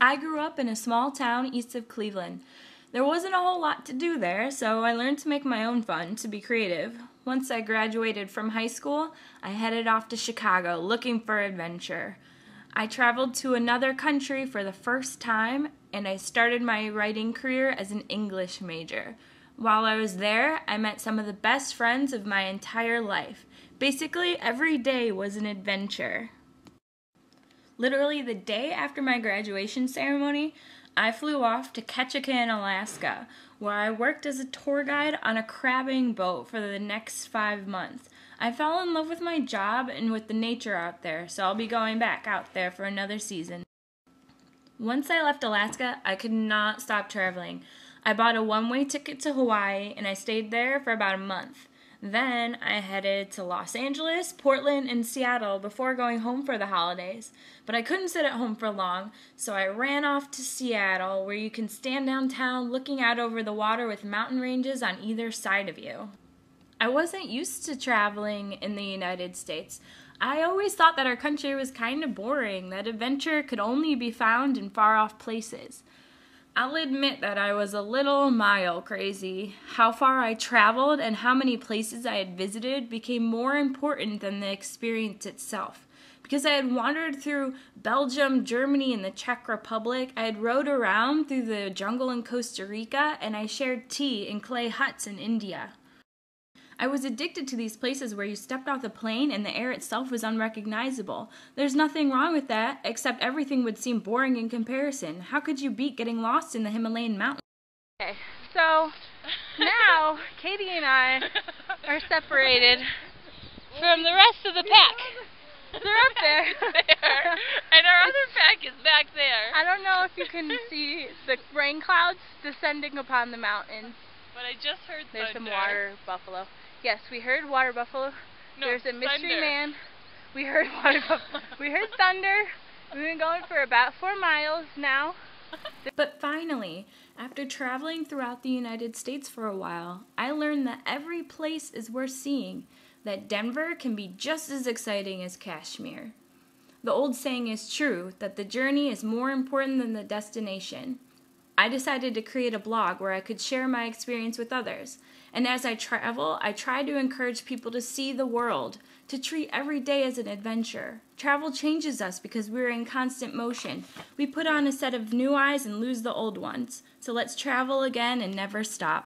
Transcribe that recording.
I grew up in a small town east of Cleveland. There wasn't a whole lot to do there, so I learned to make my own fun, to be creative. Once I graduated from high school, I headed off to Chicago looking for adventure. I traveled to another country for the first time, and I started my writing career as an English major. While I was there, I met some of the best friends of my entire life. Basically, every day was an adventure. Literally the day after my graduation ceremony, I flew off to Ketchikan, Alaska, where I worked as a tour guide on a crabbing boat for the next 5 months. I fell in love with my job and with the nature out there, so I'll be going back out there for another season. Once I left Alaska, I could not stop traveling. I bought a one-way ticket to Hawaii, and I stayed there for about a month. Then I headed to Los Angeles, Portland, and Seattle before going home for the holidays. But I couldn't sit at home for long, so I ran off to Seattle, where you can stand downtown looking out over the water with mountain ranges on either side of you. I wasn't used to traveling in the United States. I always thought that our country was kind of boring, that adventure could only be found in far-off places. I'll admit that I was a little mile crazy. How far I traveled and how many places I had visited became more important than the experience itself. Because I had wandered through Belgium, Germany, and the Czech Republic, I had rode around through the jungle in Costa Rica, and I shared tea in clay huts in India. I was addicted to these places where you stepped off the plane and the air itself was unrecognizable. There's nothing wrong with that, except everything would seem boring in comparison. How could you beat getting lost in the Himalayan mountains? Okay, so now Katie and I are separated from the rest of the pack. They're up there. And our other pack is back there. I don't know if you can see the rain clouds descending upon the mountains. But I just heard There's thunder. some water buffalo. Yes, we heard water buffalo. No, There's a mystery thunder. man. We heard water buffalo. We heard thunder. We've been going for about 4 miles now. But finally, after traveling throughout the United States for a while, I learned that every place is worth seeing, that Denver can be just as exciting as Kashmir. The old saying is true, that the journey is more important than the destination. I decided to create a blog where I could share my experience with others. And as I travel, I try to encourage people to see the world, to treat every day as an adventure. Travel changes us because we're in constant motion. We put on a set of new eyes and lose the old ones. So let's travel again and never stop.